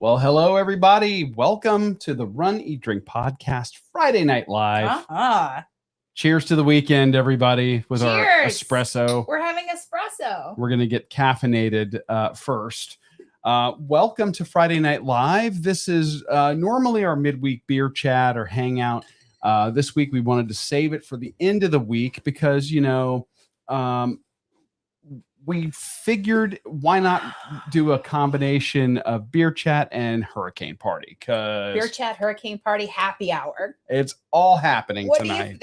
Well, hello, everybody. Welcome to the Run, Eat, Drink podcast Friday Night Live. Cheers to the weekend, everybody, with our espresso. We're having espresso. We're going to get caffeinated first. Welcome to Friday Night Live. This is normally our midweek beer chat or hangout. This week, we wanted to save it for the end of the week because, we figured why not do a combination of beer chat and hurricane party, because beer chat, hurricane party, happy hour. It's all happening tonight.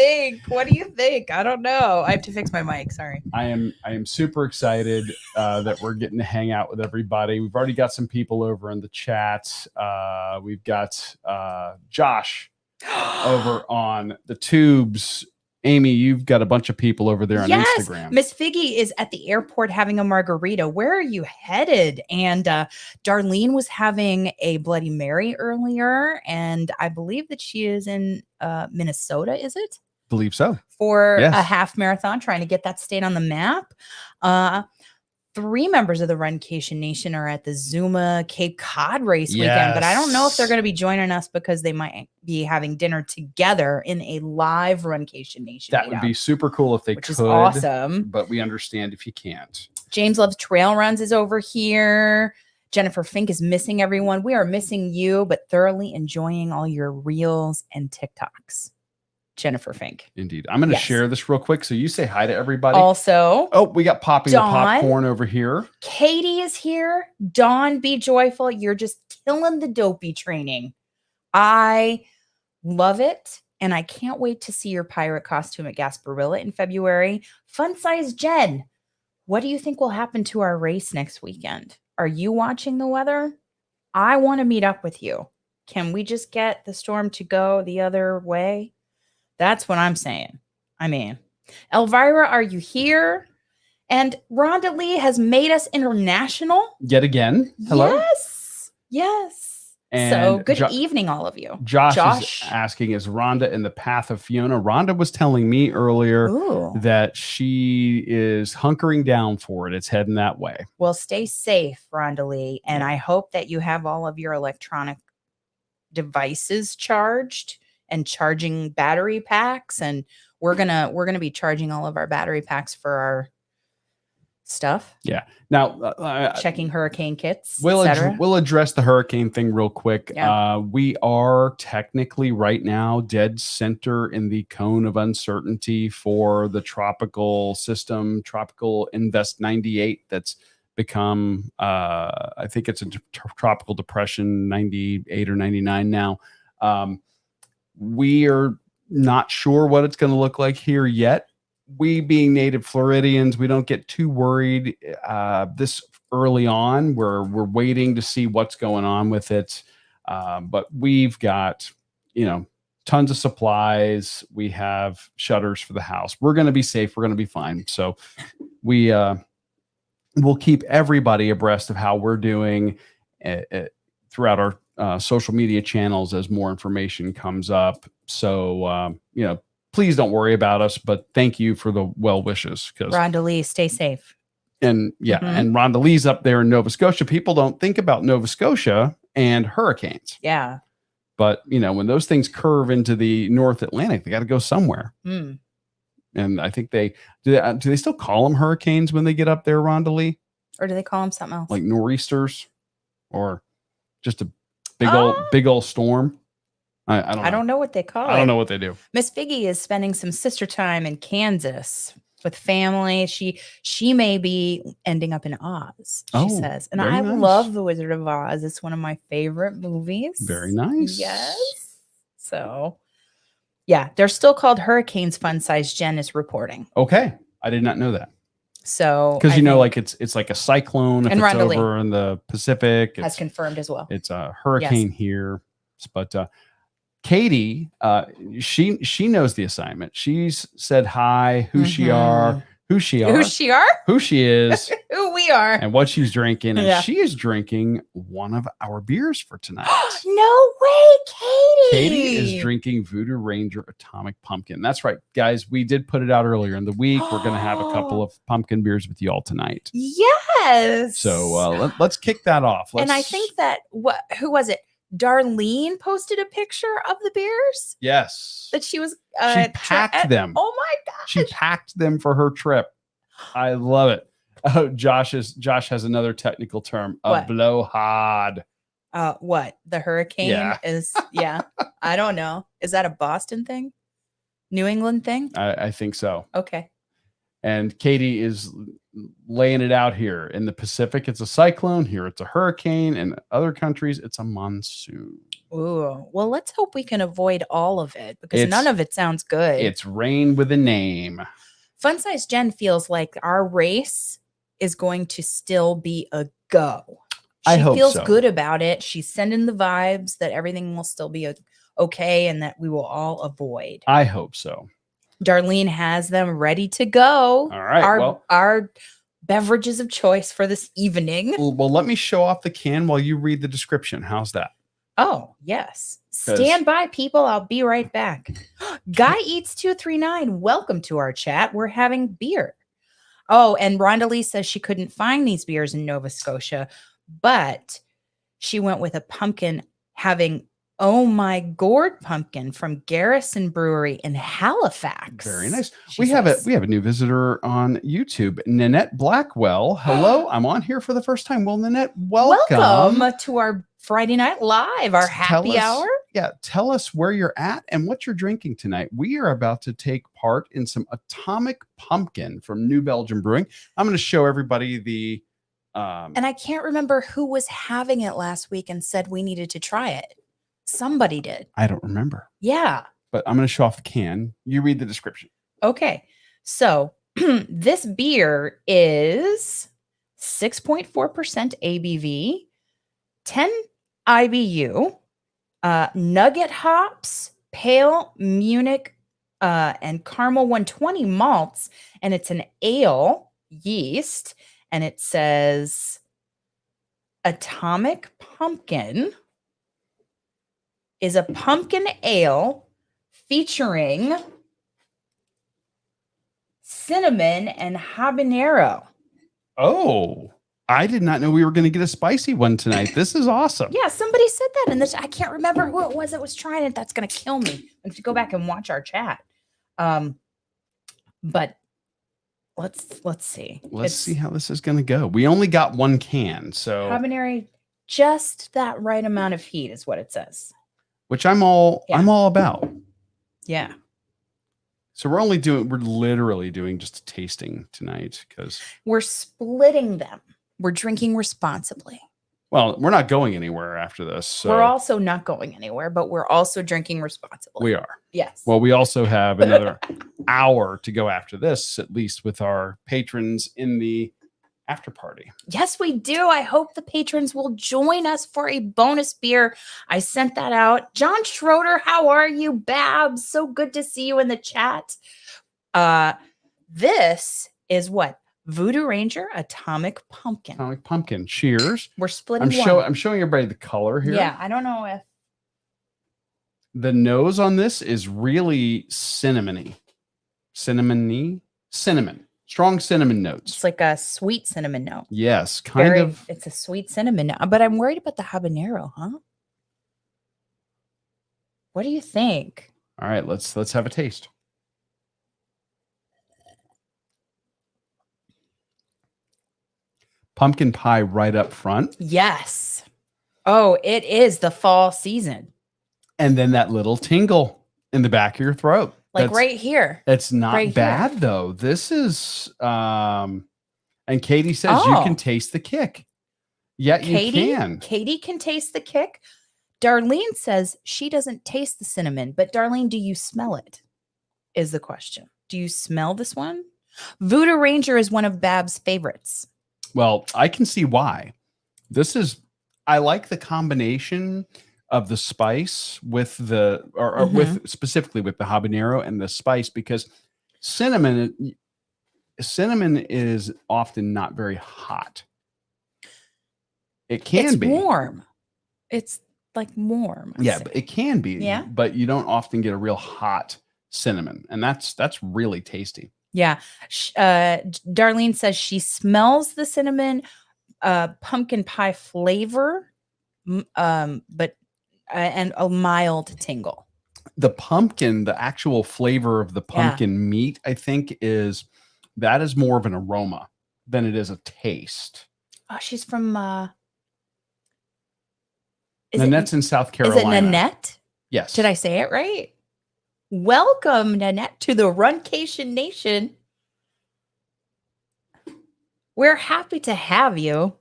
What do you think? I don't know. I have to fix my mic. Sorry. I am super excited that we're getting to hang out with everybody. We've already got some people over in the chat. We've got Josh over on the tubes. Amy, you've got a bunch of people over there on Instagram. Miss Figgy is at the airport having a margarita. Where are you headed? And Darlene was having a Bloody Mary earlier, and I believe that she is in Minnesota, is it? Believe so. For a half marathon, trying to get that state on the map. 3 members of the Runcation Nation are at the Zuma Cape Cod race weekend, but I don't know if they're going to be joining us because they might be having dinner together in a live Runcation Nation. That would be super cool if they could. Which is awesome. But we understand if you can't. James Loves Trail Runs is over here. Jennifer Fink is missing everyone. We are missing you, but thoroughly enjoying all your reels and TikToks. Jennifer Fink. Indeed. I'm going to share this real quick. So you say hi to everybody. Also. Oh, we got Popping the Popcorn over here. Katie is here. Dawn, be joyful. You're just killing the dopey training. I love it. And I can't wait to see your pirate costume at Gasparilla in February. Fun Size Jen. What do you think will happen to our race next weekend? Are you watching the weather? I want to meet up with you. Can we just get the storm to go the other way? That's what I'm saying. I mean, Elvira, are you here? And Rhonda Lee has made us international. Yet again. Hello. Yes. And so good evening, all of you. Josh is asking, is Rhonda in the path of Fiona? Rhonda was telling me earlier that she is hunkering down for it. It's heading that way. Well, stay safe, Rhonda Lee. And I hope that you have all of your electronic devices charged and charging battery packs, and we're gonna be charging all of our battery packs for our stuff. Yeah. Now checking hurricane kits. We'll address the hurricane thing real quick. Yeah. We are technically right now dead center in the cone of uncertainty for the tropical system, Tropical Invest 98. That's become I think it's a tropical depression 98 or 99 now. We are not sure what it's going to look like here yet. We being native Floridians, we don't get too worried this early on. We're waiting to see what's going on with it. But we've got, tons of supplies. We have shutters for the house. We're going to be safe. We're going to be fine. So we'll keep everybody abreast of how we're doing throughout our social media channels as more information comes up. So, please don't worry about us, but thank you for the well wishes. Rhonda Lee, stay safe. And and Rhonda Lee's up there in Nova Scotia. People don't think about Nova Scotia and hurricanes. Yeah. But, when those things curve into the North Atlantic, they got to go somewhere. And I think do they still call them hurricanes when they get up there, Rhonda Lee? Or do they call them something else? Like nor'easters or just a big old storm. I don't know what they call it. I don't know what they do. Miss Figgy is spending some sister time in Kansas with family. She may be ending up in Oz, she says. And I love The Wizard of Oz. It's one of my favorite movies. Very nice. Yes. So, yeah, they're still called hurricanes. Fun Size Jen is reporting. Okay. I did not know that. So, because like it's like a cyclone if it's over in the Pacific. Has confirmed as well. It's a hurricane here, but Katie, she knows the assignment. She's said hi, who she is, who we we are. and what she's drinking. And Yeah. she is drinking one of our beers for tonight. No way, Katie. Katie is drinking Voodoo Ranger Atomic Pumpkin. That's right, guys. We did put it out earlier in the week. We're going to have a couple of pumpkin beers with you all tonight. Yes. So let's kick that off. And I think that who was it? Darlene posted a picture of the beers. Yes. That she was. She packed them. Oh my gosh. She packed them for her trip. I love it. Oh, Josh has another technical term. A What? blowhard. What? The hurricane is, I don't know. Is that a Boston thing? New England thing? I think so. Okay. And Katie is laying it out here. In the Pacific, it's a cyclone. Here, it's a hurricane. In other countries, it's a monsoon. Ooh. Well, let's hope we can avoid all of it because none of it sounds good. It's rain with a name. Fun Size Jen feels like our race is going to still be a go. I hope feels so. good about it. She's sending the vibes that everything will still be okay and that we will all avoid. I hope so. Darlene has them ready to go. All right. Our beverages of choice for this evening. Well, let me show off the can while you read the description. How's that? Oh, yes. Stand by, people. I'll be right back. Guy Eats 239. Welcome to our chat. We're having beer. Oh, and Rhonda Lee says she couldn't find these beers in Nova Scotia, but she went with a pumpkin having Oh My Gourd pumpkin from Garrison Brewery in Halifax. Very nice. We have a new visitor on YouTube, Nanette Blackwell. Hello, I'm on here for the first time. Well, Nanette, welcome to our Friday Night Live, our happy hour. Yeah, tell us where you're at and what you're drinking tonight. We are about to take part in some Atomic Pumpkin from New Belgium Brewing. I'm going to show everybody the and I can't remember who was having it last week and said we needed to try it. Somebody did. I don't remember. Yeah. But I'm going to show off the can. You read the description. Okay. So this beer is 6.4% ABV, 10 IBU, nugget hops, pale Munich, and caramel 120 malts. And it's an ale yeast. And it says Atomic Pumpkin is a pumpkin ale featuring cinnamon and habanero. Oh, I did not know we were going to get a spicy one tonight. This is awesome. Yeah, somebody said that in this. I can't remember who it was that was trying it. That's going to kill me. I have to go back and watch our chat. But let's see. Let's see how this is going to go. We only got one can, so habanero, just that right amount of heat is what it says. Which I'm all about. Yeah. So we're literally doing just a tasting tonight because we're splitting them. We're drinking responsibly. Well, we're not going anywhere after this. So. We're also not going anywhere, but we're also drinking responsibly. We are. Yes. Well, we also have another hour to go after this, at least with our patrons in the after party. Yes, we do. I hope the patrons will join us for a bonus beer. I sent that out. John Schroeder, how are you? Babs, so good to see you in the chat. This is what? Voodoo Ranger Atomic Pumpkin. Atomic Pumpkin. Cheers. We're splitting I'm showing everybody the color here. Yeah, I don't know if the nose on this is really cinnamony. Cinnamon. Strong cinnamon notes. It's like a sweet cinnamon note. Yes, kind of. It's a sweet cinnamon note, but I'm worried about the habanero, huh? What do you think? All right, let's have a taste. Pumpkin pie right up front. Yes. Oh, it is the fall season. And then that little tingle in the back of your throat. Like right here. That's not right bad here. Though. This is and Katie says you can taste the kick. Yeah, you can. Katie can taste the kick. Darlene says she doesn't taste the cinnamon, but Darlene, do you smell it? Is the question. Do you smell this one? Voodoo Ranger is one of Bab's favorites. Well, I can see why. I like the combination of the spice with with specifically with the habanero and the spice, because cinnamon, cinnamon is often not very hot. It can It's be warm. It's like warm. I'd Yeah, say. but it can be. Yeah. But you don't often get a real hot cinnamon, and that's really tasty. Yeah. Darlene says she smells the cinnamon pumpkin pie flavor, but and a mild tingle. The pumpkin, the actual flavor of the pumpkin meat, I think is more of an aroma than it is a taste. Oh, she's from Nanette's in South Carolina. Is it Nanette? Yes. Did I say it right? Welcome, Nanette, to the Runcation Nation. We're happy to have you.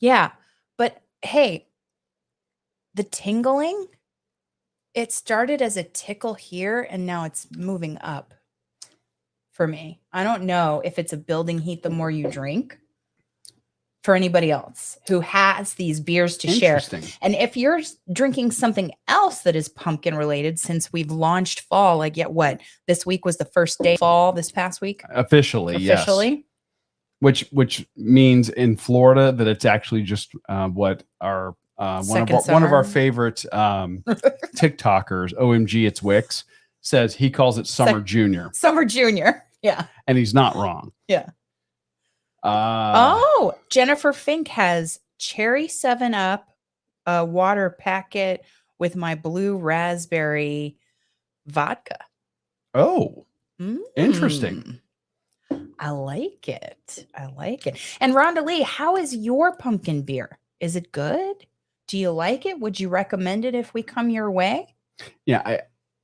Yeah, but hey, the tingling, it started as a tickle here and now it's moving up for me. I don't know if it's a building heat the more you drink for anybody else who has these beers to share. And if you're drinking something else that is pumpkin related, since we've launched fall, like this week was the first day of fall this past week? Officially. Yes. Which means in Florida that it's actually just what our one of our favorite TikTokers, OMG, it's Wix, says he calls it Summer Junior. Summer Junior. Yeah. And he's not wrong. Yeah. Jennifer Fink has cherry 7-Up, a water packet with my blue raspberry vodka. Oh, interesting. I like it. And Rhonda Lee, how is your pumpkin beer? Is it good? Do you like it? Would you recommend it if we come your way? Yeah,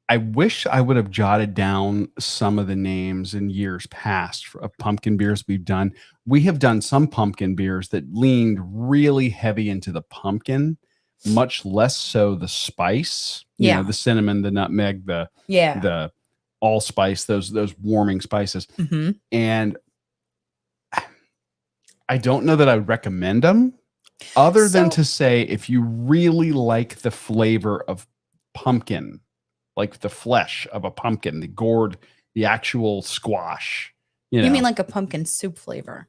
I wish I would have jotted down some of the names in years past of pumpkin beers we've done. We have done some pumpkin beers that leaned really heavy into the pumpkin, much less so the spice. You know, the cinnamon, the nutmeg, the allspice, those warming spices. Mm-hmm. And I don't know that I would recommend them, other than to say if you really like the flavor of pumpkin, like the flesh of a pumpkin, the gourd, the actual squash. You mean like a pumpkin soup flavor?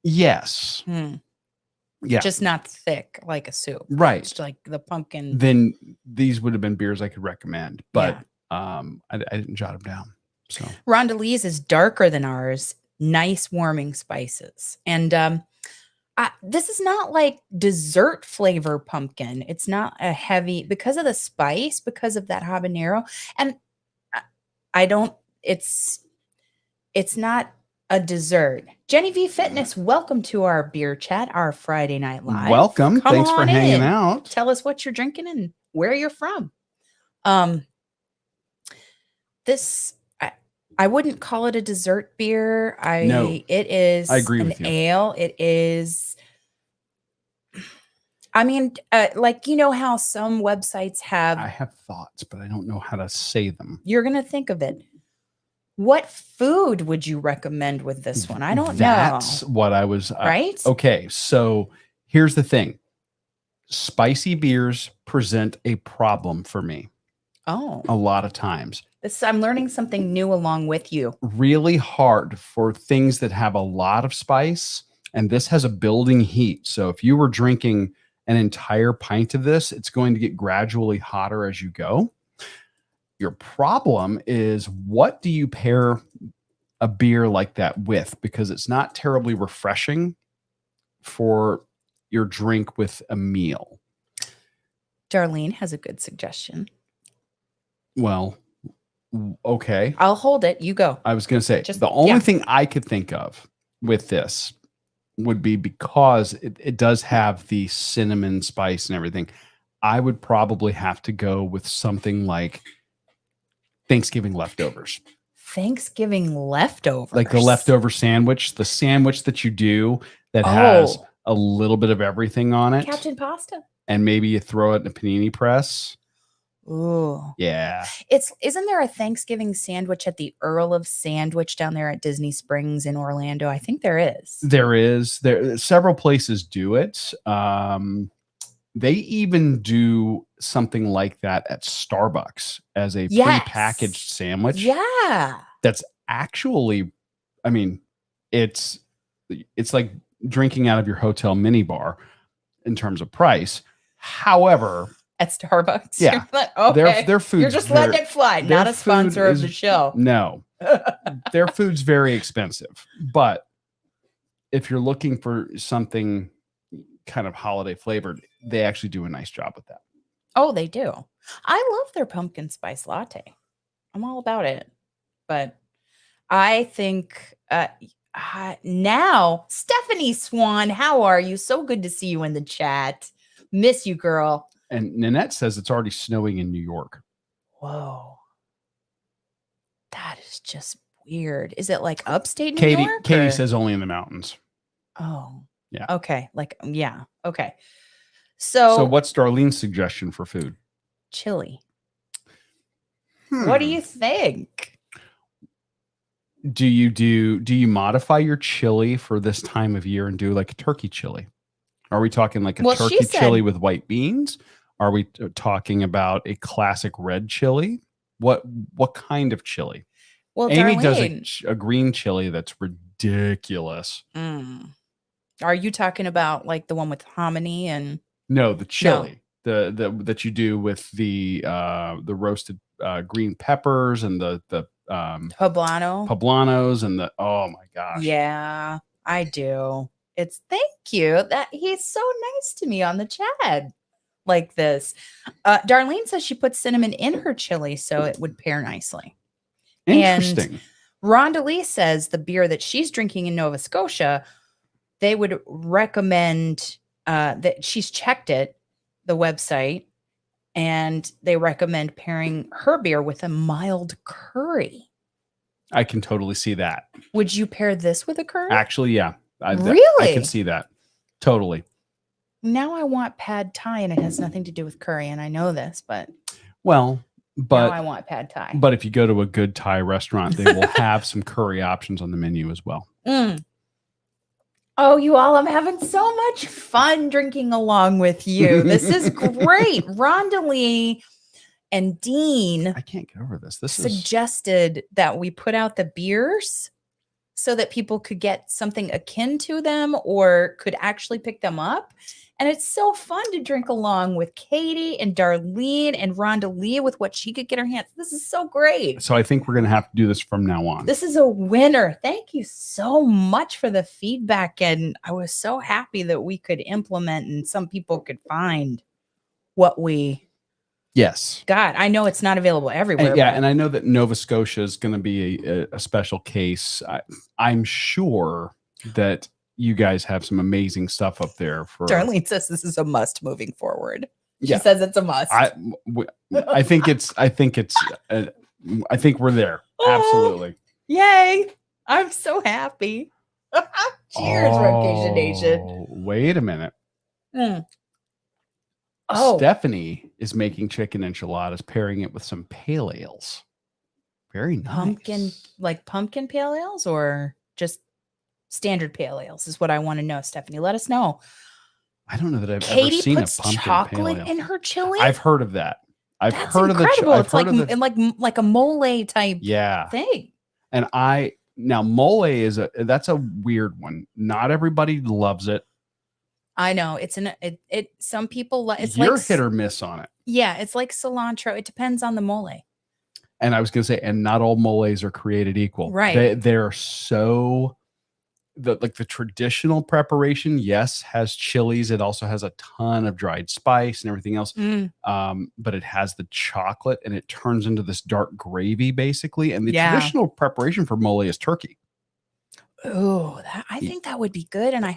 Yes. Yeah. Just not thick like a soup. Right. Just like the pumpkin. Then these would have been beers I could recommend, but I didn't jot them down. So Rhonda Lee's is darker than ours. Nice warming spices. And this is not like dessert flavor pumpkin. It's not a heavy, because of the spice, because of that habanero. And it's not a dessert. Jenny V Fitness, welcome to our beer chat, our Friday Night Live. Welcome. Thanks for hanging out. Tell us what you're drinking and where you're from. This, I wouldn't call it a dessert beer. It is I agree with you. Ale. It is, I mean, like, you know how some websites have. I have thoughts, but I don't know how to say them. You're going to think of it. What food would you recommend with this one? I don't know. That's what I was. Right? Okay. So here's the thing. Spicy beers present a problem for me. Oh. A lot of times. I'm learning something new along with you. Really hard for things that have a lot of spice, and this has a building heat. So if you were drinking an entire pint of this, it's going to get gradually hotter as you go. Your problem is, what do you pair a beer like that with? Because it's not terribly refreshing for your drink with a meal. Darlene has a good suggestion. Well, okay. I'll hold it. You go. I was going to say, the only thing I could think of with this would be, because it does have the cinnamon spice and everything, I would probably have to go with something like Thanksgiving leftovers. Thanksgiving leftovers? Like the leftover sandwich, the sandwich that you do that has a little bit of everything on it. Captain Pasta. And maybe you throw it in a panini press. Ooh. Yeah. Isn't there a Thanksgiving sandwich at the Earl of Sandwich down there at Disney Springs in Orlando? I think there is. There is. Several places do it. They even do something like that at Starbucks as a prepackaged sandwich. Yeah. That's actually, I mean, it's like drinking out of your hotel minibar in terms of price. However, At Starbucks. Yeah. Okay. their food's You're just letting it fly. their Not a sponsor food of the is- show. No, their food's very expensive. But if you're looking for something kind of holiday flavored, they actually do a nice job with that. Oh, they do. I love their pumpkin spice latte. I'm all about it. But I think now, Stephanie Swan, how are you? So good to see you in the chat. Miss you, girl. And Nanette says it's already snowing in New York. Whoa. That is just weird. Is it like upstate New York? Katie or- says only in the mountains. Oh. Yeah. Okay. Yeah. Okay. So what's Darlene's suggestion for food? chili. What do you think? Do you modify your chili for this time of year and do like a turkey chili? Are we talking like a Well, she turkey said- chili with white beans? Are we talking about a classic red chili? What kind of chili? Well, Amy does Darlene, a green chili that's ridiculous. Are you talking about like the one with hominy and No, the chili, the that you do with the roasted green peppers and the poblano? poblanos and the, oh my gosh. Yeah, I do. It's thank you. That he's so nice to me on the chat like this. Darlene says she puts cinnamon in her chili so it would pair nicely. Interesting. Rhonda Lee says the beer that she's drinking in Nova Scotia, they would recommend that she's checked it, the website, and they recommend pairing her beer with a mild curry. I can totally see that. Would you pair this with a curry? Actually, yeah. I Really? can see that. Totally. Now I want pad thai, and it has nothing to do with curry, and I know this, but Well, now I but want pad thai. but if you go to a good Thai restaurant, they will have some curry options on the menu as well. Oh, you all, I'm having so much fun drinking along with you. This is great. Rhonda Lee and Dean I can't get over this. This is suggested that we put out the beers so that people could get something akin to them or could actually pick them up. And it's so fun to drink along with Katie and Darlene and Rhonda Lee with what she could get her hands. This is so great. so I think we're gonna have to do this from now on. This is a winner. Thank you so much for the feedback. And I was so happy that we could implement and some people could find what we Yes. got. I know it's not available everywhere. Yeah, but and I know that Nova Scotia is going to be a special case. I'm sure that you guys have some amazing stuff up there. For Darlene says this is a must moving forward. She Yeah. says it's a must. I think we're there. Absolutely. Yay. I'm so happy. Cheers, Rotation Nation. Oh, wait a minute. Mm. Oh, Stephanie is making chicken enchiladas, pairing it with some pale ales. Very nice. pumpkin pale ales or just standard pale ales is what I want to know, Stephanie. Let us know. I don't know that I've Katie ever seen a puts pumpkin chocolate pale ale. in her chili. I've heard of that. I've That's heard incredible. of the. It's like a mole type Yeah, thing. and now mole is that's a weird one. Not everybody loves it. I know it's some people like it's You're like hit or miss on it. yeah, it's like cilantro. It depends on the mole. And I was going to say, and not all moles are created equal. Right. They're so the traditional preparation, yes, has chilies. It also has a ton of dried spice and everything else. But it has the chocolate and it turns into this dark gravy basically. And the traditional preparation for mole is turkey. Oh, I think that would be good. And I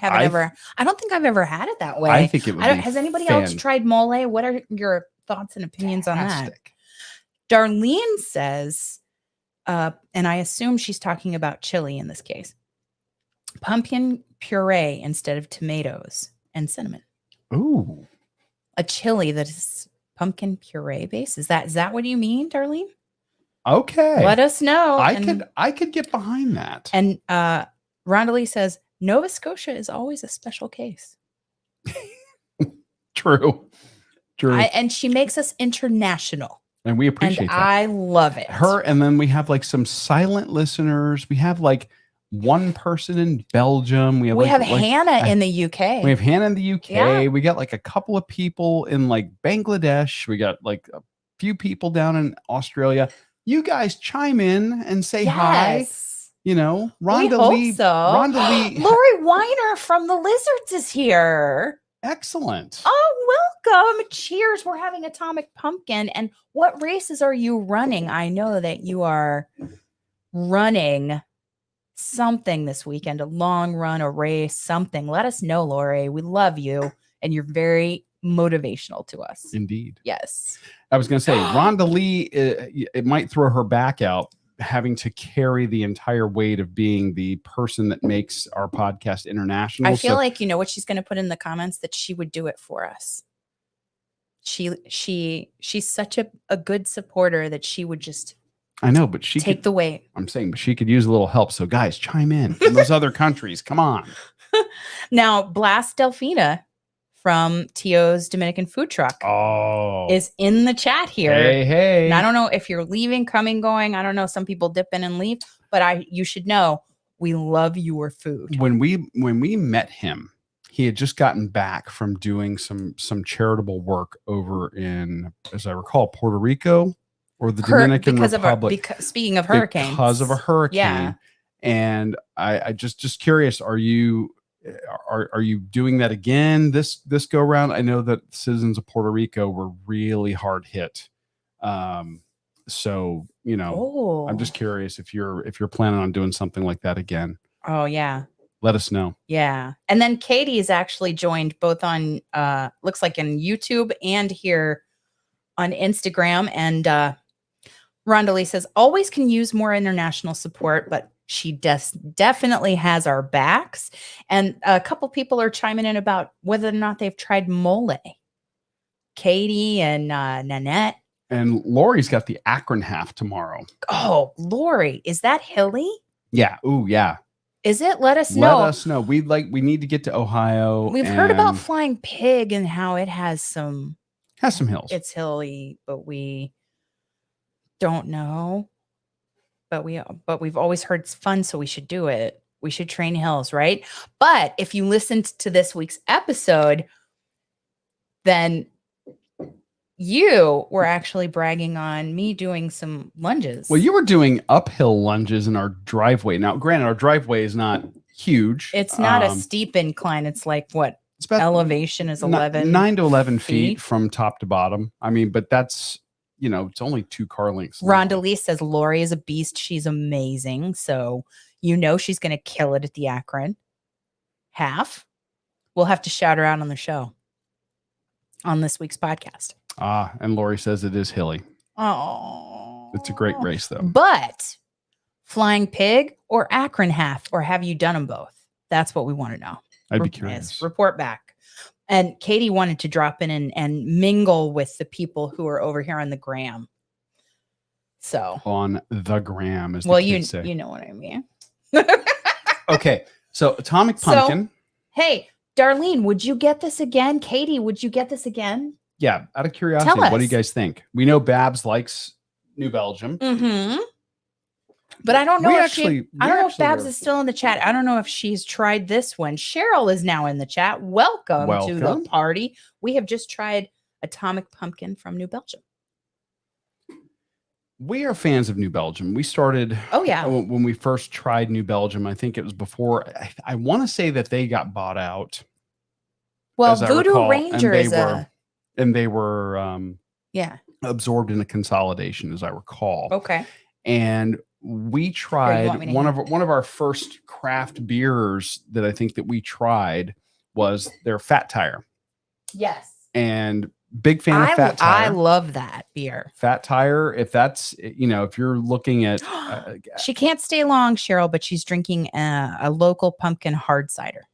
don't think I've ever had it that way. I think it would be has anybody else tried mole? What are your thoughts and opinions on that? fantastic. Darlene says, and I assume she's talking about chili in this case, pumpkin puree instead of tomatoes and cinnamon. Ooh. A chili that is pumpkin puree base. Is that what you mean, Darlene? Okay. Let us know. I could get behind that. And Rhonda Lee says, Nova Scotia is always a special case. True. And she makes us international. And we appreciate And that. I love it. And then we have like some silent listeners. We have like one person in Belgium. We have Hannah in the UK. We have Hannah in the UK. Yeah. We got like a couple of people in like Bangladesh. We got like a few people down in Australia. You guys chime in and say hi. Yes. You know, We Rhonda hope Lee. so. Rhonda Lee. Lori Weiner from the Lizards is here. Excellent. Oh, welcome. Cheers. We're having Atomic Pumpkin. And what races are you running? I know that you are running something this weekend, a long run, a race, something. Let us know, Lori. We love you. And you're very motivational to us. Indeed. Yes. I was going to say, Rhonda Lee, it might throw her back out having to carry the entire weight of being the person that makes our podcast international. I feel like, you know what she's going to put in the comments, that she would do it for us. She's such a good supporter that she would just, I know, but she take the weight. I'm saying, but she could use a little help. So guys, chime in from those other countries. Come on. Now, Blast Delfina from Tio's Dominican Food Truck is in the chat here. Hey. And I don't know if you're leaving, coming, going. I don't know. Some people dip in and leave, but you should know we love your food. When we met him, he had just gotten back from doing some charitable work over in, as I recall, Puerto Rico or the Dominican Republic. Speaking of hurricanes. Because of a hurricane. Yeah. And I just curious, are you doing that again this go around? I know that citizens of Puerto Rico were really hard hit. So, you know, I'm just curious if you're planning on doing something like that again. Oh, yeah. Let us know. Yeah. And then Katie is actually joined both on looks like in YouTube and here on Instagram. And Rhonda Lee says, always can use more international support, but she definitely has our backs. And a couple people are chiming in about whether or not they've tried mole. Katie and Nanette. And Lori's got the Akron half tomorrow. Oh, Lori, is that hilly? Yeah. Ooh, yeah. Is it? Let us know. Let us know. We need to get to Ohio. We've heard about Flying Pig and how it has some hills. It's hilly, but we don't know. But we've always heard it's fun, so we should do it. We should train hills, right? But if you listened to this week's episode, then you were actually bragging on me doing some lunges. Well, you were doing uphill lunges in our driveway. Now, granted, our driveway is not huge. It's not a steep incline. It's like what? It's about elevation is 9 to 11 feet from top to bottom. I mean, but that's, you know, it's only 2 car lengths. Rhonda Lee says Lori is a beast. She's amazing. So, you know, she's going to kill it at the Akron half. We'll have to shout her out on the show on this week's podcast. And Lori says it is hilly. Oh, it's a great race though. But Flying Pig or Akron half, or have you done them both? That's what we want to know. I'd be curious. Report back. And Katie wanted to drop in and mingle with the people who are over here on the gram. So on the gram, as the kids say. You know what I mean. Okay, so Atomic Pumpkin. So, hey, Darlene, would you get this again? Katie, would you get this again? Yeah, out of curiosity, what do you guys think? We know Babs likes New Belgium. Mm-hmm. But I don't know if Babs is still in the chat. I don't know if she's tried this one. Cheryl is now in the chat. Welcome to the party. We have just tried Atomic Pumpkin from New Belgium. We are fans of New Belgium. We started when we first tried New Belgium. I think it was before. I want to say that they got bought out. Well, Voodoo Ranger they were absorbed in a consolidation, as I recall. Okay. And we tried one of our first craft beers that I think that we tried was their Fat Tire. Yes. And big fan of Fat Tire. I love that beer. Fat Tire. If that's, you know, if you're looking at, she can't stay long, Cheryl, but she's drinking a local pumpkin hard cider.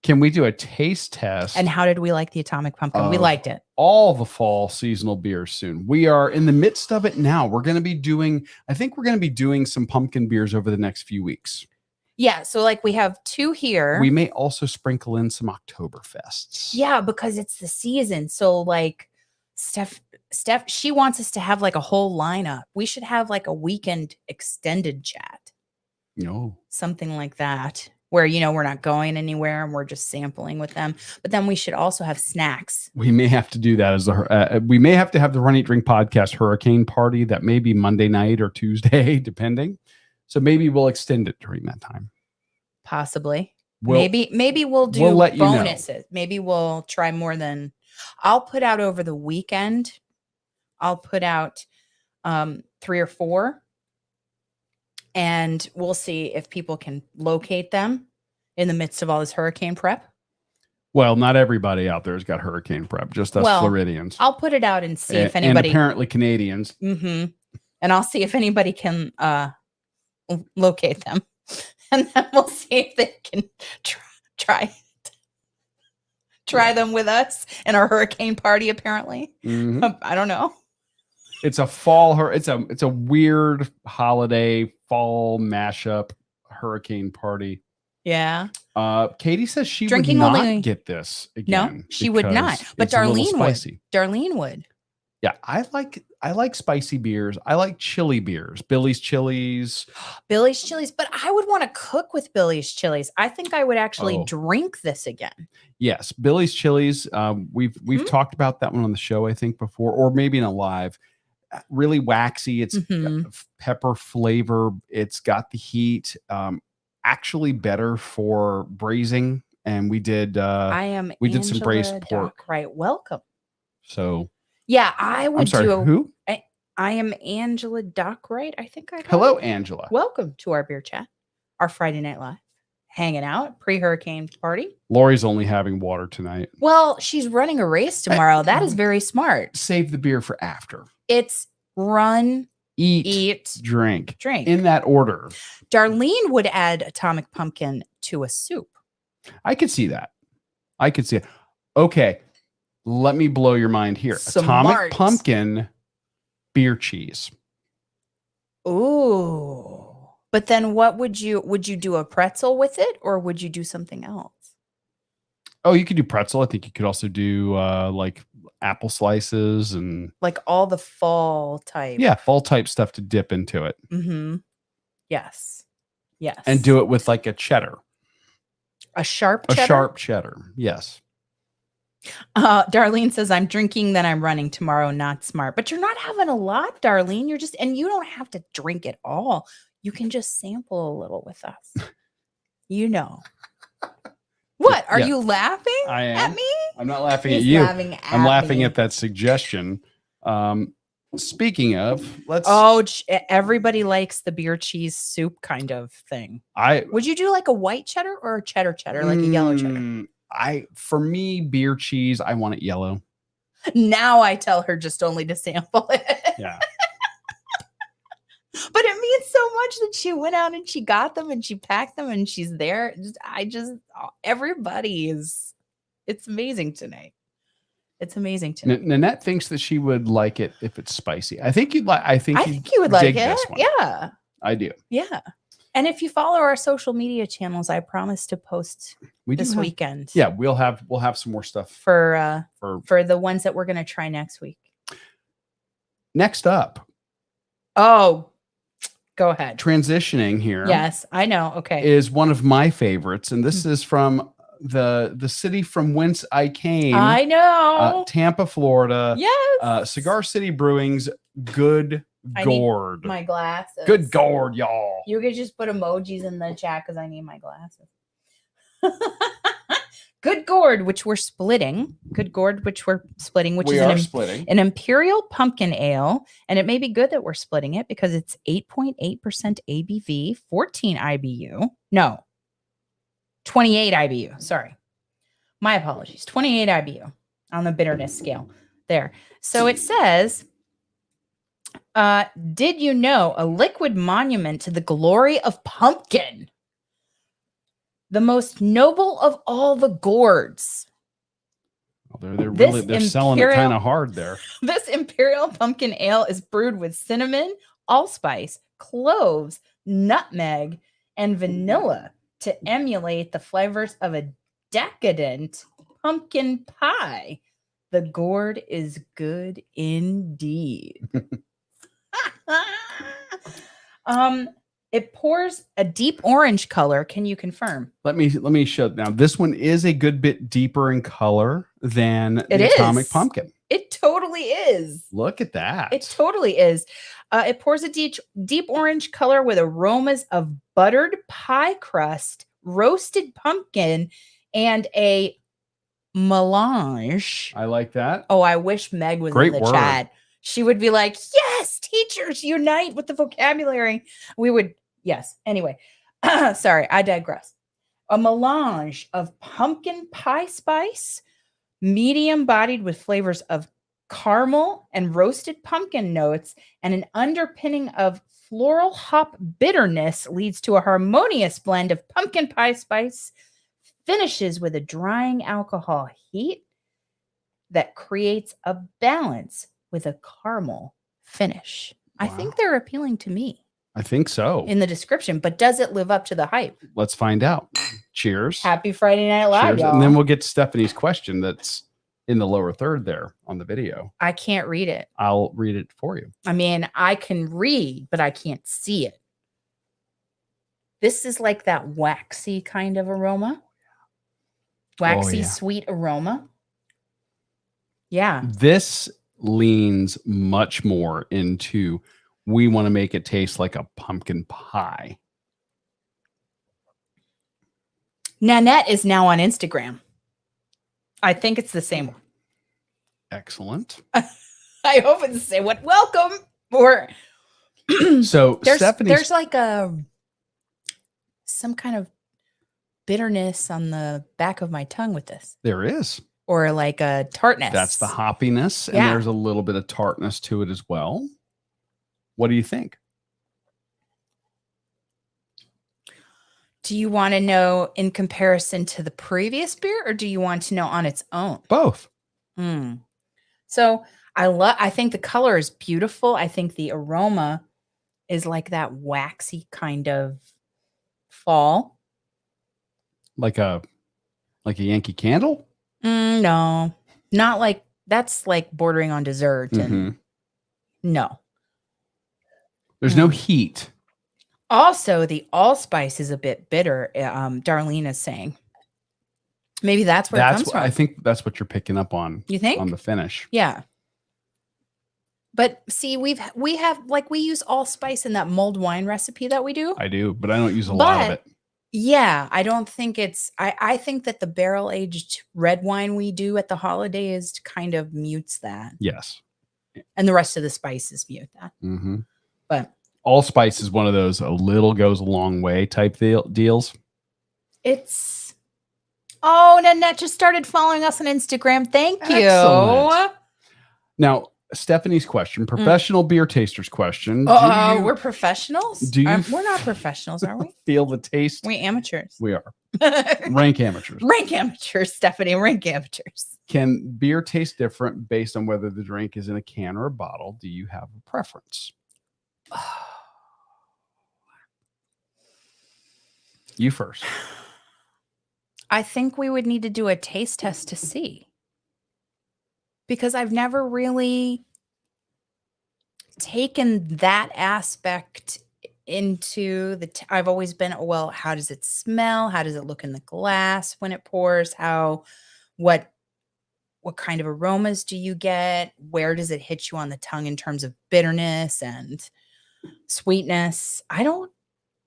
Can we do a taste test? And how did we like the Atomic Pumpkin? We liked it. All the fall seasonal beers soon. We are in the midst of it now. We're going to be doing some pumpkin beers over the next few weeks. Yeah. So like we have 2 here. We may also sprinkle in some Oktoberfests. Yeah, because it's the season. So like Steph, she wants us to have like a whole lineup. We should have like a weekend extended chat. No. Something like that, where, we're not going anywhere and we're just sampling with them. But then we should also have snacks. We may have to do that as we may have to have the Run Eat Drink podcast hurricane party. That may be Monday night or Tuesday, depending. So maybe we'll extend it during that time. Possibly. Maybe we'll do let you know. bonuses. Maybe we'll try more than I'll put out over the weekend. I'll put out 3 or 4, and we'll see if people can locate them in the midst of all this hurricane prep. Well, not everybody out there has got hurricane prep, just us Floridians. I'll put it out and see if anybody, and apparently Canadians. Mm-hmm. And I'll see if anybody can locate them, and then we'll see if they can try them with us in our hurricane party. Apparently, I don't know. It's a fall. It's a weird holiday fall mashup hurricane party. Yeah. Katie says she would not get this again. No, she would not. But Darlene would. Darlene would. Yeah, I like spicy beers. I like chili beers. Billy's Chilies. Billy's Chilies. But I would want to cook with Billy's Chilies. I think I would actually drink this again. Yes, Billy's Chilies. We've talked about that one on the show, I think, before, or maybe in a live. Really waxy. It's pepper flavor. It's got the heat. Actually better for braising. And we did we did some braised pork. Right. Welcome. So yeah, I would. I'm sorry, who? I am Angela Dockwright. I think I. Hello, Angela. Welcome to our beer chat, our Friday Night Live, hanging out pre-hurricane party. Lori's only having water tonight. Well, she's running a race tomorrow. That is very smart. Save the beer for after. It's run, eat, drink in that order. Darlene would add Atomic Pumpkin to a soup. I could see that. I could see it. Okay. Let me blow your mind here. Smart. Atomic Pumpkin beer cheese. Ooh. But then what would you do a pretzel with it, or would you do something else? Oh, you could do pretzel. I think you could also do like apple slices and like all the fall type. Yeah, fall type stuff to dip into it. Mm-hmm. Yes. Yes. And do it with like a cheddar. A sharp cheddar? A sharp cheddar. Yes. Darlene says, I'm drinking, then I'm running tomorrow. Not smart. But you're not having a lot, Darlene. You're just, and you don't have to drink it all. You can just sample a little with us. You know. What? Are you laughing at me? I'm not laughing at you. I'm laughing at that suggestion. Speaking of, everybody likes the beer cheese soup kind of thing. Would you do like a white cheddar or a cheddar, like a yellow cheddar? For me, beer cheese, I want it yellow. Now I tell her just only to sample it. Yeah. But it means so much that she went out and she got them and she packed them and she's there. It's amazing tonight. It's amazing tonight. Nanette thinks that she would like it if it's spicy. I think you would like it. Yeah. I do. Yeah. And if you follow our social media channels, I promise to post this weekend. Yeah, we'll have some more stuff for the ones that we're going to try next week. Next up. Oh, go ahead. Transitioning here. Yes, I know. Okay. Is one of my favorites, and this is from the city from whence I came. I know. Tampa, Florida. Yes. Cigar City Brewing's Good Gourd. My glasses. Good Gourd, y'all. You could just put emojis in the chat because I need my glasses. Good Gourd, which we're splitting. Good Gourd, which we're splitting, which is an Imperial Pumpkin Ale. And it may be good that we're splitting it because it's 8.8% ABV, 14 IBU. No, 28 IBU. Sorry. My apologies. 28 IBU on the bitterness scale there. So it says, did you know a liquid monument to the glory of pumpkin? The most noble of all the gourds. Well, they're selling it kind of hard there. This Imperial Pumpkin Ale is brewed with cinnamon, allspice, cloves, nutmeg, and vanilla to emulate the flavors of a decadent pumpkin pie. The gourd is good indeed. It pours a deep orange color. Can you confirm? Let me show. Now, this one is a good bit deeper in color than It the Atomic is. Pumpkin. It totally is. Look at that. It totally is. It pours a deep orange color with aromas of buttered pie crust, roasted pumpkin, and a melange. I like that. Oh, I wish Meg was Great in the word. chat. She would be like, yes, teachers unite with the vocabulary. We would, yes. Anyway, sorry, I digress. A melange of pumpkin pie spice, medium bodied with flavors of caramel and roasted pumpkin notes, and an underpinning of floral hop bitterness leads to a harmonious blend of pumpkin pie spice, finishes with a drying alcohol heat that creates a balance with a caramel finish. Wow. I think they're appealing to me. I think so. In the description, but does it live up to the hype? Let's find out. Cheers. Happy Friday Night Live, y'all. And then we'll get to Stephanie's question that's in the lower third there on the video. I can't read it. I'll read it for you. I mean, I can read, but I can't see it. This is like that waxy kind of aroma. Waxy, sweet aroma. Yeah. This leans much more into, we want to make it taste like a pumpkin pie. Nanette is now on Instagram. I think it's the same one. Excellent. I hope it's the same one. Welcome. Or so there's like some kind of bitterness on the back of my tongue with this. There is. Or like a tartness. That's the hoppiness. And there's a little bit of tartness to it as well. What do you think? Do you want to know in comparison to the previous beer, or do you want to know on its own? Both. So I think the color is beautiful. I think the aroma is like that waxy kind of fall. Like a Yankee Candle? No, not like, that's like bordering on dessert. And no. There's no heat. Also, the allspice is a bit bitter. Darlene is saying. Maybe that's where it comes from. I think that's what you're picking up on. You think? On the finish. Yeah. But see, we use allspice in that mulled wine recipe that we do. I do, but I don't use a lot of it. Yeah, I don't think it's, I think that the barrel aged red wine we do at the holidays kind of mutes that. Yes. And the rest of the spices mute that. But allspice is one of those a little goes a long way type deals. It's, oh, Nanette just started following us on Instagram. Thank you. Excellent. Now, Stephanie's question, professional beer tasters question. We're professionals? We're not professionals, are we? Feel the taste? We amateurs. We are. Rank amateurs. Rank amateurs, Stephanie. Rank amateurs. Can beer taste different based on whether the drink is in a can or a bottle? Do you have a preference? You first. I think we would need to do a taste test to see. Because I've never really taken that aspect into I've always been, well, how does it smell? How does it look in the glass when it pours? What kind of aromas do you get? Where does it hit you on the tongue in terms of bitterness and sweetness? I don't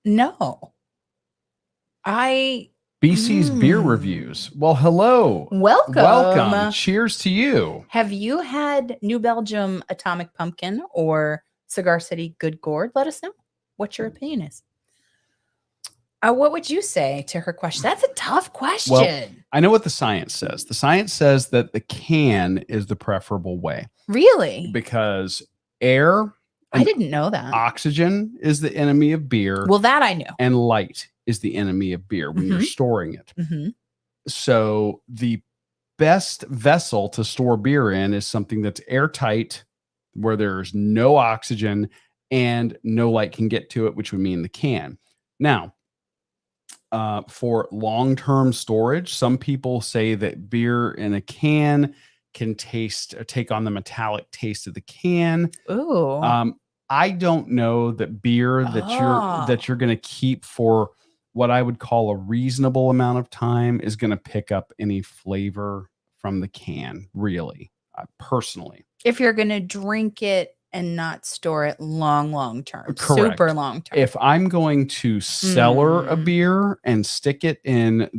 know. BC's Beer Reviews. Well, hello. Welcome. Cheers to you. Have you had New Belgium Atomic Pumpkin or Cigar City Good Gourd? Let us know what your opinion is. What would you say to her question? That's a tough question. Well, I know what the science says. The science says that the can is the preferable way. Really? Because air, I didn't know that. Oxygen is the enemy of beer. Well, that I knew. And light is the enemy of beer when you're storing it. So the best vessel to store beer in is something that's airtight, where there's no oxygen and no light can get to it, which would mean the can. Now, for long-term storage, some people say that beer in a can can take on the metallic taste of the can. Ooh. I don't know that beer that you're going to keep for what I would call a reasonable amount of time is going to pick up any flavor from the can, really, personally. If you're going to drink it and not store it long term, Correct. super long term. If I'm going to cellar a beer and stick it in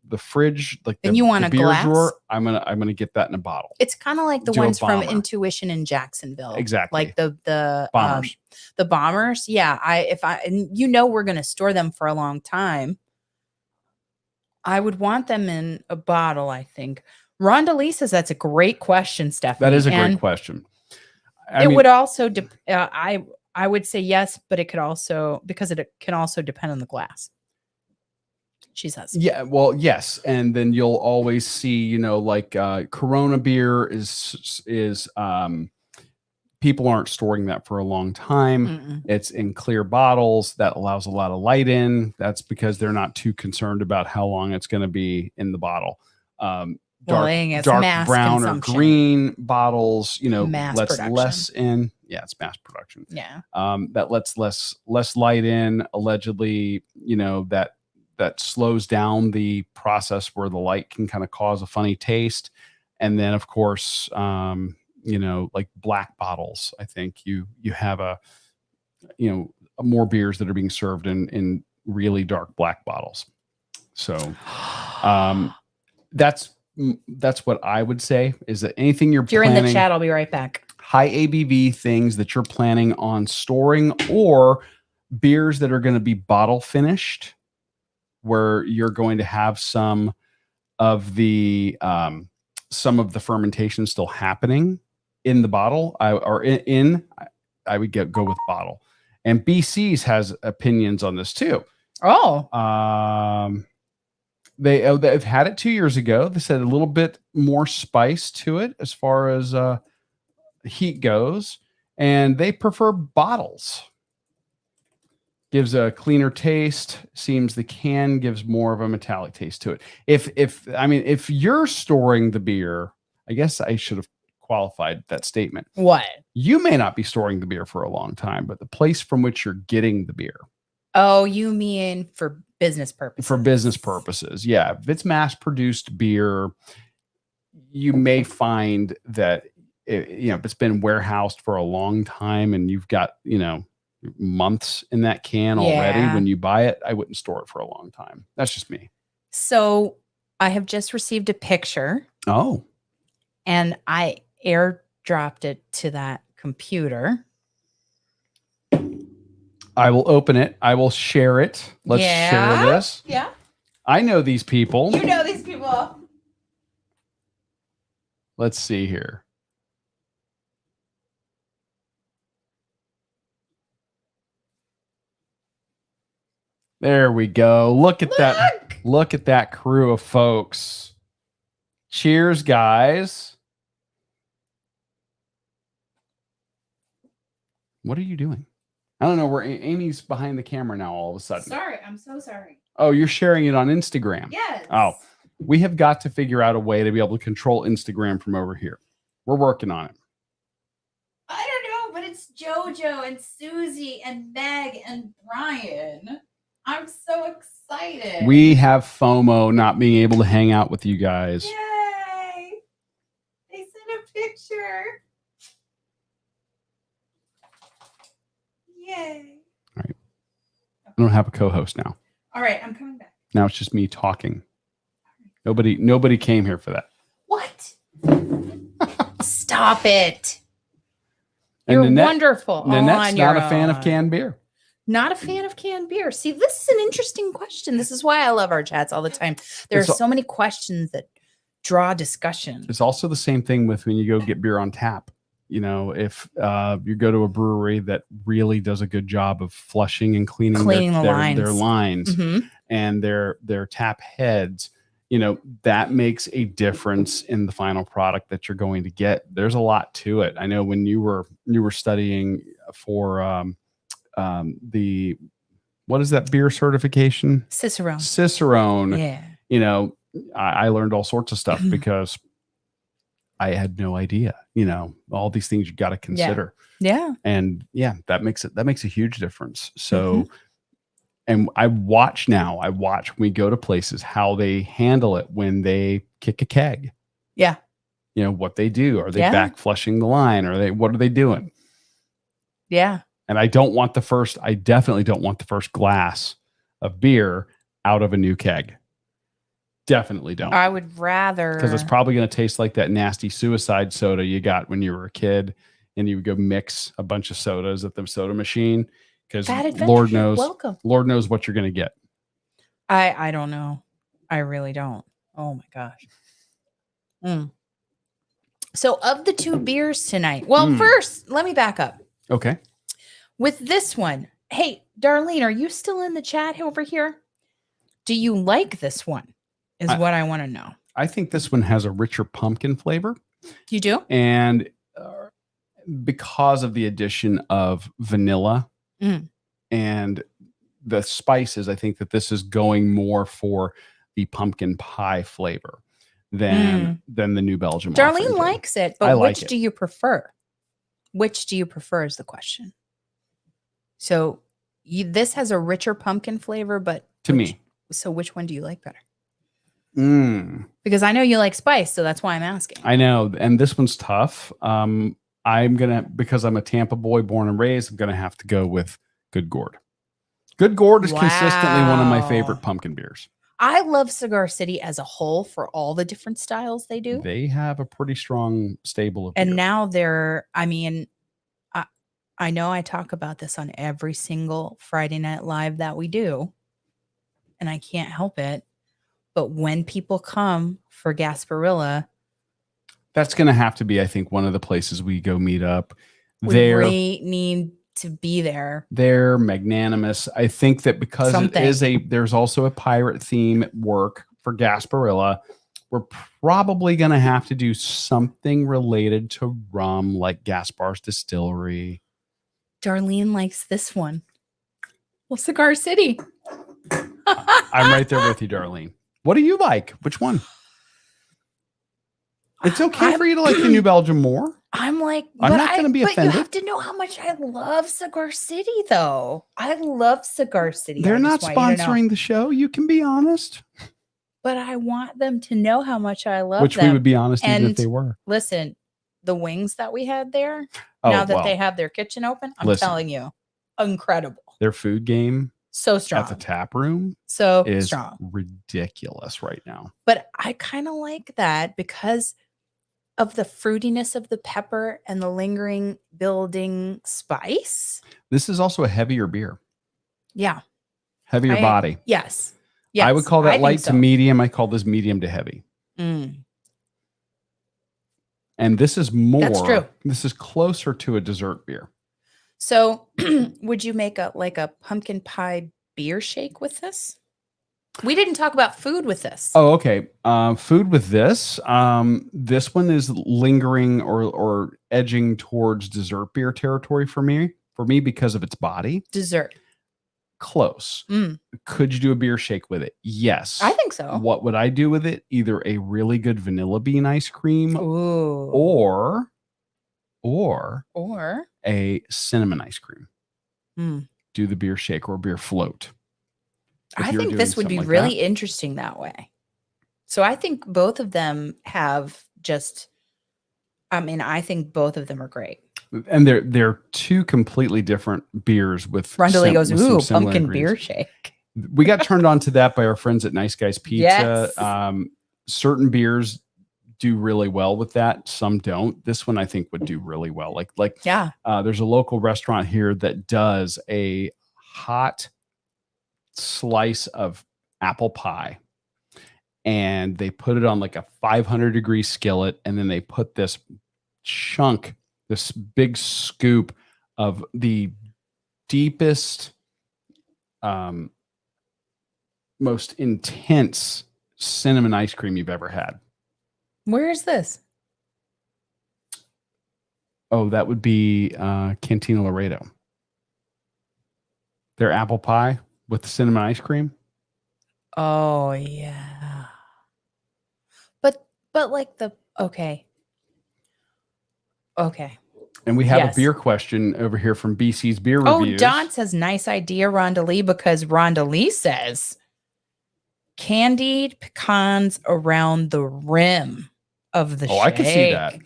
the fridge, like then you want the a beer glass drawer, I'm gonna get that in a bottle. It's kind of like the Do a ones from bomber. Intuition in Jacksonville. Exactly. Like the Bombers. The bombers. Yeah. And we're going to store them for a long time. I would want them in a bottle, I think. Rhonda Lee says that's a great question, Stephanie. That is a great question. It would also, I would say yes, but it could also, because it can also depend on the glass. She says. Yeah, well, yes. And then you'll always see, like Corona beer is people aren't storing that for a long time. Mm-mm. It's in clear bottles that allows a lot of light in. That's because they're not too concerned about how long it's going to be in the bottle. Dark brown or green bottles, lets less in. Yeah, it's mass production. Yeah. That lets less light in. Allegedly, that slows down the process where the light can kind of cause a funny taste. And then, of course, like black bottles. I think you have more beers that are being served in really dark black bottles. So, that's what I would say is that anything if you're planning, in the chat, I'll be right back. High ABV things that you're planning on storing, or beers that are going to be bottle finished, where you're going to have some of the fermentation still happening in the bottle. I would go with bottle. And BC's has opinions on this too. Oh. They've had it 2 years ago. They said a little bit more spice to it as far as heat goes, and they prefer bottles. Gives a cleaner taste. Seems the can gives more of a metallic taste to it. If you're storing the beer, I guess I should have qualified that statement. What? You may not be storing the beer for a long time, but the place from which you're getting the beer. Oh, you mean for business purposes? For business purposes, yeah. If it's mass-produced beer, you may find that if it's been warehoused for a long time and you've got months in that can already when you buy it, I wouldn't store it for a long time. That's just me. So I have just received a picture. Oh. And I airdropped it to that computer. I will open it. I will share it. Let's share this. Yeah. I know these people. You know these people. Let's see here. There we go. Look at that. Look at that crew of folks. Cheers, guys. What are you doing? I don't know where Amy's behind the camera now all of a sudden. Sorry. I'm so sorry. Oh, you're sharing it on Instagram. Yes. Oh, we have got to figure out a way to be able to control Instagram from over here. We're working on it. I don't know, but it's JoJo and Susie and Meg and Brian. I'm so excited. We have FOMO not being able to hang out with you guys. Yay! They sent a picture. Yay. All right. I don't have a co-host now. All right, I'm coming back. Now it's just me talking. Nobody came here for that. What? Stop it. And You're wonderful. Nanette's not a fan of canned beer. Not a fan of canned beer. See, this is an interesting question. This is why I love our chats all the time. There are so many questions that draw discussion. It's also the same thing with when you go get beer on tap. If you go to a brewery that really does a good job of flushing and cleaning their lines mm-hmm. and their tap heads, that makes a difference in the final product that you're going to get. There's a lot to it. I know when you were studying for what is that beer certification? Cicerone. Yeah. I learned all sorts of stuff because I had no idea. All these things you got to consider. Yeah. And that makes a huge difference. So, Mhm. and I watch when we go to places how they handle it when they kick a keg. Yeah. What they do. Are they Yeah. back flushing the line? What are they doing? Yeah. And I definitely don't want the first glass of beer out of a new keg. Definitely don't. I would rather, because it's probably going to taste like that nasty suicide soda you got when you were a kid and you would go mix a bunch of sodas at the soda machine. Because Lord knows what you're going to get. I don't know. I really don't. Oh my gosh. So of the two beers tonight, first, let me back up. Okay. With this one, hey, Darlene, are you still in the chat over here? Do you like this one? Is what I want to know. I think this one has a richer pumpkin flavor. You do? And because of the addition of vanilla and the spices, I think that this is going more for the pumpkin pie flavor than the New Belgium. Darlene likes it, but which do you prefer? Which do you prefer is the question. So this has a richer pumpkin flavor, but to me. So which one do you like better? Because I know you like spice, so that's why I'm asking. I know, and this one's tough. Because I'm a Tampa boy born and raised, I'm gonna have to go with Good Gourd. Good Gourd is consistently one of my favorite pumpkin beers. I love Cigar City as a whole for all the different styles they do. They have a pretty strong stable of beer. And now I know I talk about this on every single Friday Night Live that we do, and I can't help it. But when people come for Gasparilla, that's going to have to be, I think, one of the places we go meet up. We need to be there. They're magnanimous. I think that because there's also a pirate theme at work for Gasparilla, we're probably going to have to do something related to rum, like Gaspar's Distillery. Darlene likes this one. Well, Cigar City. I'm right there with you, Darlene. What do you like? Which one? It's okay for you to like the New Belgium more. I'm not going to be offended. But you have to know how much I love Cigar City, though. I love Cigar City. They're not sponsoring the show. You can be honest. But I want them to know how much I love them. Which we would be honest even if they were. Listen, the wings that we had there, now that they have their kitchen open, I'm telling you, incredible. Their food game. So strong. At the tap room. Is strong. Ridiculous right now. But I kind of like that because of the fruitiness of the pepper and the lingering building spice. This is also a heavier beer. Yeah. Heavier body. Yes. I would call that light to medium. I call this medium to heavy. And this is more. That's true. This is closer to a dessert beer. So would you make a pumpkin pie beer shake with this? We didn't talk about food with this. Oh, okay. Food with this. This one is lingering or edging towards dessert beer territory for me because of its body. Dessert. Close. Could you do a beer shake with it? Yes. I think so. What would I do with it? Either a really good vanilla bean ice cream or a cinnamon ice cream. Do the beer shake or beer float. I think this would be really interesting that way. So I think both of them have I think both of them are great. And they're two completely different beers with Rondale goes, ooh, pumpkin beer shake. We got turned on to that by our friends at Nice Guys Pizza. Yes. Certain beers do really well with that. Some don't. This one I think would do really well. There's a local restaurant here that does a hot slice of apple pie and they put it on like a 500-degree skillet, and then they put this big scoop of the deepest, most intense cinnamon ice cream you've ever had. Where is this? Oh, that would be Cantina Laredo. Their apple pie with the cinnamon ice cream. Oh yeah. But like okay. Okay. And we have a Yes. beer question over here from BC's Beer Oh, Reviews. Don says, nice idea, Rhonda Lee, because Rhonda Lee says candied pecans around the rim of the shake. I can see that.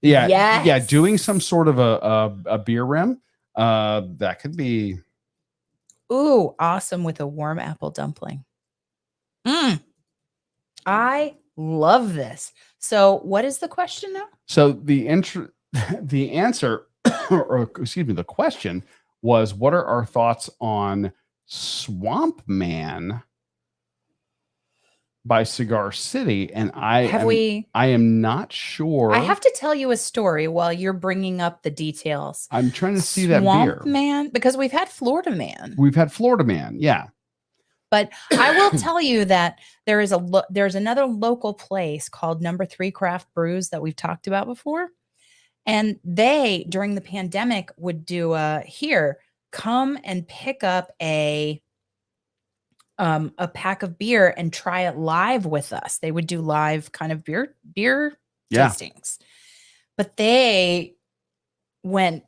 Yeah. Yes. Yeah. Doing some sort of a beer rim. That could be. Ooh, awesome with a warm apple dumpling. I love this. So what is the question now? So the answer, or excuse me, the question was, what are our thoughts on Swamp Man by Cigar City? And I am not sure. I have to tell you a story while you're bringing up the details. I'm trying to see that beer. Swamp Man, because we've had Florida Man. We've had Florida Man, yeah. But I will tell you that there's another local place called Number 3 Craft Brews that we've talked about before. And they, during the pandemic, would do come and pick up a pack of beer and try it live with us. They would do live kind of beer tastings. But they went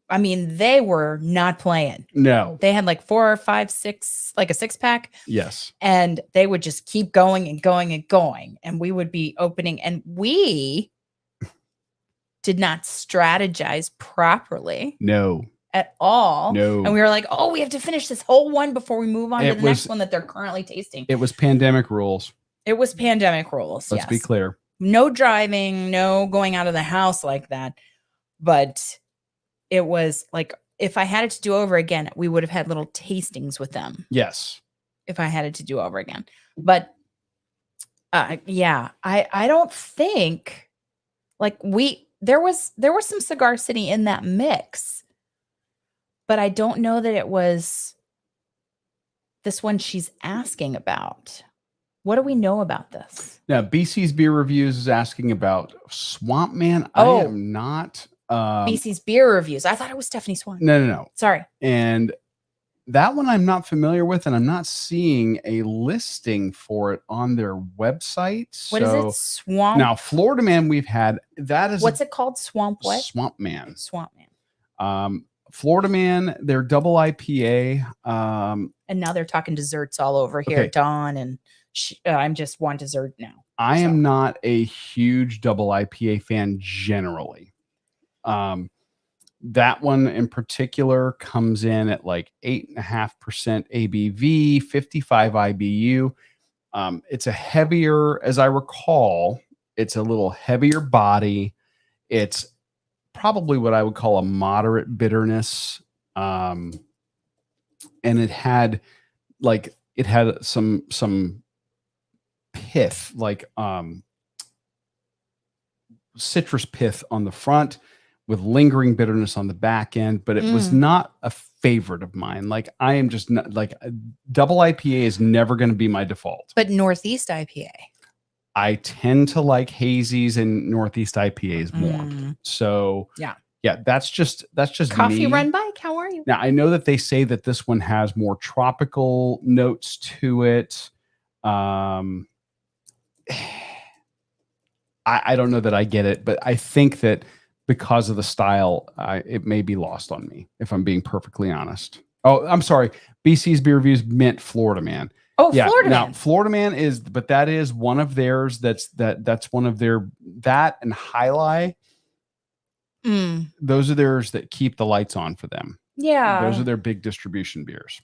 they were not playing. No. They had like 4 or 5, 6, like a 6-pack. Yes. And they would just keep going and going and going. And we would be opening, and we did not strategize properly. No. At all. No. And we were like, oh, we have to finish this whole one before we move on to the next one that they're currently tasting. It was pandemic rules. Let's be clear. No driving, no going out of the house like that. But it was like, if I had it to do over again, we would have had little tastings with them. Yes. If I had it to do over again. But I don't think like there was some Cigar City in that mix, but I don't know that it was this one she's asking about. What do we know about this? Now, BC's Beer Reviews is asking about Swamp Man. I am not. BC's Beer Reviews. I thought it was Stephanie Swan. No. Sorry. And that one I'm not familiar with, and I'm not seeing a listing for it on their website. What is it? Swamp. Now, Florida Man, we've had that is what's it called? Swamp what? Swamp Man. Swamp Man. Florida Man, they're double IPA. And now they're talking desserts all over here, okay. Dawn, and I'm just one dessert now. I am not a huge double IPA fan generally. That one in particular comes in at like 8.5% ABV, 55 IBU. It's a heavier, as I recall, it's a little heavier body. It's probably what I would call a moderate bitterness. And it had some pith, like citrus pith on the front with lingering bitterness on the back end, but it was not a favorite of mine. Like I am just not like double IPA is never going to be my default. But Northeast IPA. I tend to like hazies and Northeast IPAs more. So yeah, that's just Coffee me. Run Bike. How are you? Now I know that they say that this one has more tropical notes to it. I don't know that I get it, but I think that because of the style, it may be lost on me, if I'm being perfectly honest. Oh, I'm sorry. BC's Beer Reviews meant Florida Man. Oh, yeah. Florida Man. Now, Florida Man but that is one of theirs. That's one of their, that and High Lie. Those are theirs that keep the lights on for them. Yeah. Those are their big distribution beers.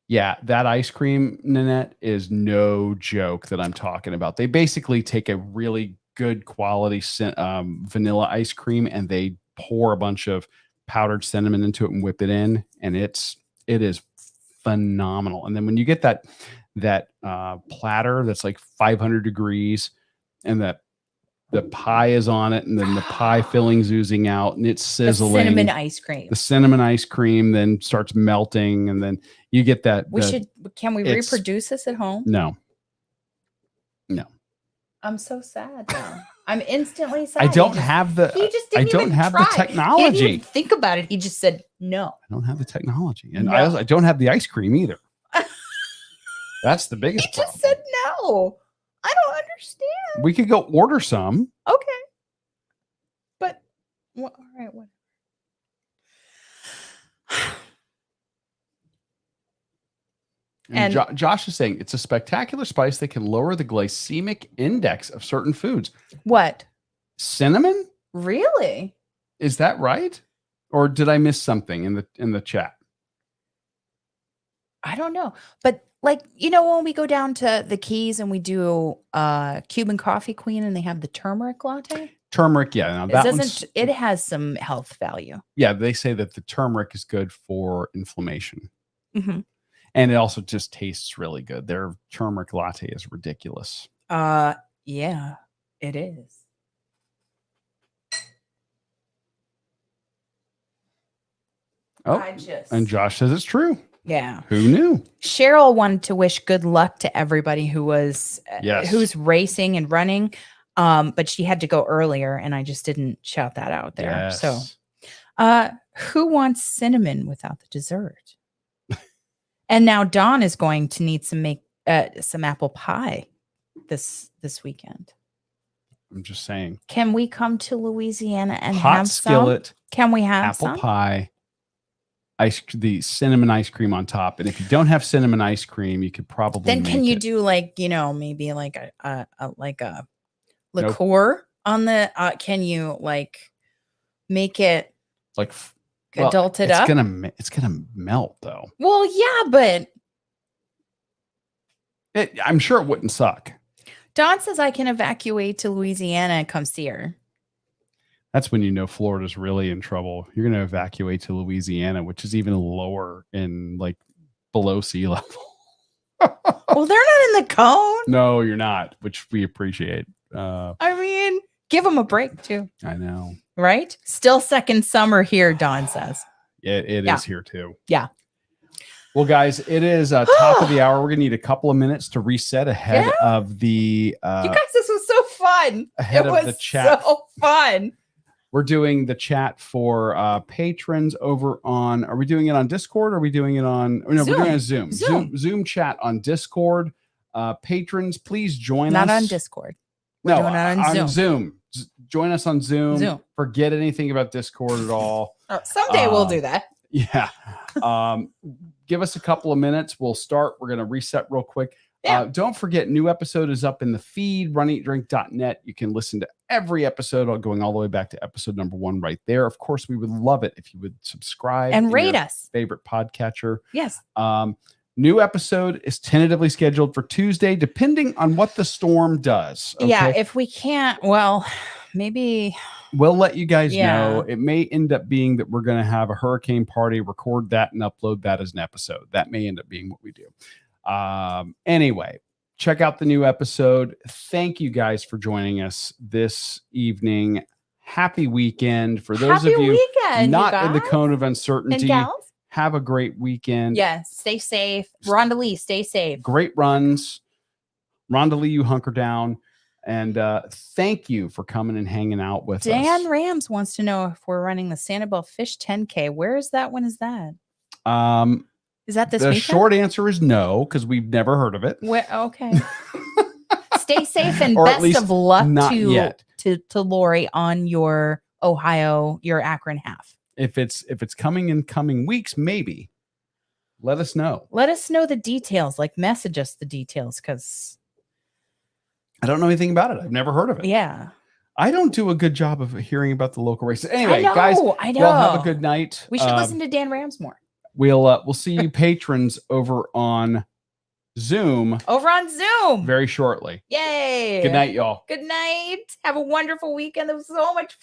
Yeah, that ice cream, Nanette, is no joke that I'm talking about. They basically take a really good quality vanilla ice cream and they pour a bunch of powdered cinnamon into it and whip it in, and it is phenomenal. And then when you get that platter that's like 500 degrees and that the pie is on it, and then the pie filling's oozing out, and it's sizzling. The cinnamon ice cream. The cinnamon ice cream then starts melting, and then you get that. Can we reproduce this at home? No. I'm so sad now. I'm instantly sad. I don't have the. He just didn't I don't have the technology. He didn't even think about it. He just said no. I don't have the technology, and I don't have the ice cream either. That's the biggest. He just said no. I don't understand. We could go order some. Okay. But, well, all right. What? And Josh is saying it's a spectacular spice that can lower the glycemic index of certain foods. What? Cinnamon? Really? Is that right? Or did I miss something in the chat? I don't know. But like, when we go down to the Keys and we do Cuban Coffee Queen and they have the turmeric latte. Turmeric, yeah. Now it has some health value. Yeah, they say that the turmeric is good for inflammation. Mm-hmm. And it also just tastes really good. Their turmeric latte is ridiculous. Yeah, it is. Oh, and Josh says it's true. Yeah. Who knew? Cheryl wanted to wish good luck to everybody who's racing and running. But she had to go earlier and I just didn't shout that out there. Yes. So, who wants cinnamon without the dessert? And now Dawn is going to need some apple pie this weekend. I'm just saying. Can we come to Louisiana and hot have skillet? Some? Can we have apple some? Pie? The cinnamon ice cream on top, and if you don't have cinnamon ice cream, you could probably. Then can you do maybe like a liqueur on the? Can you make it like adult it up? It's gonna melt though. Well, yeah, but I'm sure it wouldn't suck. Dawn says I can evacuate to Louisiana and come see her. That's when you know Florida's really in trouble. You're going to evacuate to Louisiana, which is even lower in below sea level. Well, they're not in the cone. No, you're not, which we appreciate. I mean, give them a break too. I know. Right? Still second summer here, Dawn says. It is here too. Yeah. Well, guys, it is top of the hour. We're going to need a couple of minutes to reset ahead of the... you guys, this was so fun. Ahead of the chat. So fun. We're doing the chat for patrons over on... Are we doing it on Discord or are we doing it on... No, Zoom. we're doing a Zoom chat on Discord. Patrons, please join us. Not on Discord. We're doing it on Zoom. Join us on Zoom. Forget anything about Discord at all. Someday we'll do that. Yeah. Give us a couple of minutes. We'll start. We're going to reset real quick. Yeah. Don't forget, new episode is up in the feed, runeatdrink.net. You can listen to every episode going all the way back to episode number 1 right there. Of course, we would love it if you would subscribe and rate us. Favorite podcatcher. Yes. New episode is tentatively scheduled for Tuesday, depending on what the storm does. Okay? Yeah. If we can't, well, maybe... We'll let you guys know. It may end up being that we're going to have a hurricane party, record that, and upload that as an episode. That may end up being what we do. Anyway, check out the new episode. Thank you guys for joining us this evening. Happy weekend. For those of you not in the cone of uncertainty, have a great weekend. Yes. Stay safe. Rhonda Lee, stay safe. Great runs. Rhonda Lee, you hunker down. And thank you for coming and hanging out with us. Dan Rams wants to know if we're running the Sanibel Fish 10K. Where is that? When is that? Is that this weekend? The short answer is no, because we've never heard of it. Okay. Stay safe and best of luck to Lori on your Akron half. If it's coming in coming weeks, maybe. Let us know. Let us know the details. Message us the details, because I don't know anything about it. I've never heard of it. Yeah. I don't do a good job of hearing about the local races. Anyway, guys, I know. Well, have a good night. We should listen to Dan Rams more. We'll see you patrons over on Zoom. Very shortly. Yay. Good night, y'all. Good night. Have a wonderful weekend. It was so much fun.